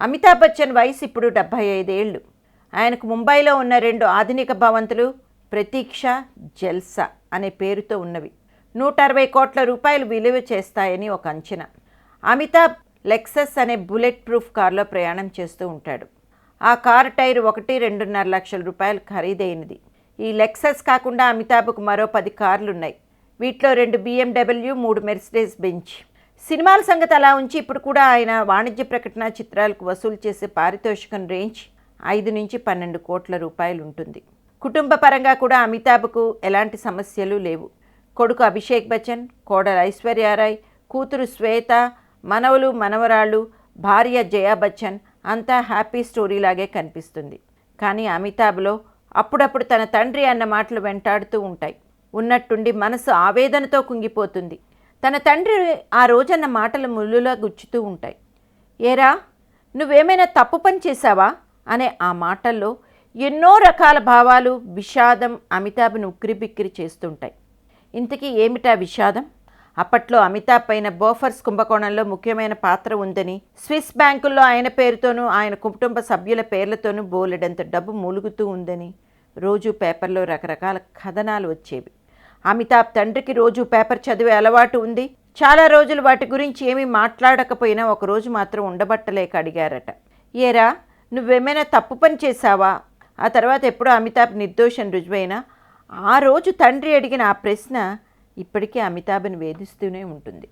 అమితాబ్ బచ్చన్ వయసు ఇప్పుడు 75 ఏళ్ళు. ఆయనకు ముంబైలో ఉన్న 2 ఆధునిక భవంతులు ప్రతీక్ష, జల్సా అనే పేరుతో ఉన్నవి. 160 కోట్ల రూపాయలు విలువ చేస్తాయని ఒక అంచనా. అమితాబ్ లెక్సస్ అనే బుల్లెట్ ప్రూఫ్ కారులో ప్రయాణం చేస్తూ ఉంటాడు. ఆ కారు టైర్ ఒకటి 2.5 లక్షల రూపాయలు ఖరీదైనది. ఈ లెక్సస్ కాకుండా అమితాబ్కు మరో 10 కార్లున్నాయి. వీటిలో 2 BMW, 3 మెర్సిడెస్ బెంజ్. సినిమాల సంగతి అలా ఉంచి ఇప్పుడు కూడా ఆయన వాణిజ్య ప్రకటన చిత్రాలకు వసూలు చేసే పారితోషికం రేంజ్ 5 నుంచి 12 కోట్ల రూపాయలు ఉంటుంది. కుటుంబ పరంగా కూడా అమితాబ్కు ఎలాంటి సమస్యలు లేవు. కొడుకు అభిషేక్ బచ్చన్, కోడలు ఐశ్వర్యారాయ్, కూతురు శ్వేత, మనవలు మనవరాళ్ళు, భార్య జయా బచ్చన్ అంతా హ్యాపీ స్టోరీలాగే కనిపిస్తుంది. కానీ అమితాబ్లో అప్పుడప్పుడు తన తండ్రి అన్న మాటలు వెంటాడుతూ ఉంటాయి. ఉన్నట్టుండి మనసు ఆవేదనతో కుంగిపోతుంది. తన తండ్రి ఆ రోజన్న మాటలు ముళ్ళులా గుచ్చుతూ ఉంటాయి. ఏరా, నువ్వేమైనా తప్పు పని చేశావా అనే ఆ మాటల్లో ఎన్నో రకాల భావాలు, విషాదం అమితాబ్ను ఉక్కిరిబిక్కిరి చేస్తుంటాయి. ఇంతకీ ఏమిటా విషాదం? అప్పట్లో అమితాబ్ పైన బోఫర్స్ కుంభకోణంలో ముఖ్యమైన పాత్ర ఉందని, స్విస్ బ్యాంకుల్లో ఆయన పేరుతోనూ ఆయన కుటుంబ సభ్యుల పేర్లతోనూ బోలెడంత డబ్బు మూలుగుతూ ఉందని రోజు పేపర్లో రకరకాల కథనాలు వచ్చేవి. అమితాబ్ తండ్రికి రోజు పేపర్ చదివే అలవాటు ఉంది. చాలా రోజులు వాటి గురించి ఏమీ మాట్లాడకపోయినా ఒకరోజు మాత్రం ఉండబట్టలేక అడిగారట, ఏరా, నువ్వేమైనా తప్పు పని చేశావా? ఆ తర్వాత ఎప్పుడో అమితాబ్ నిర్దోషం రుజువైనా ఆ రోజు తండ్రి అడిగిన ఆ ప్రశ్న ఇప్పటికీ అమితాబ్ని వేధిస్తూనే ఉంటుంది.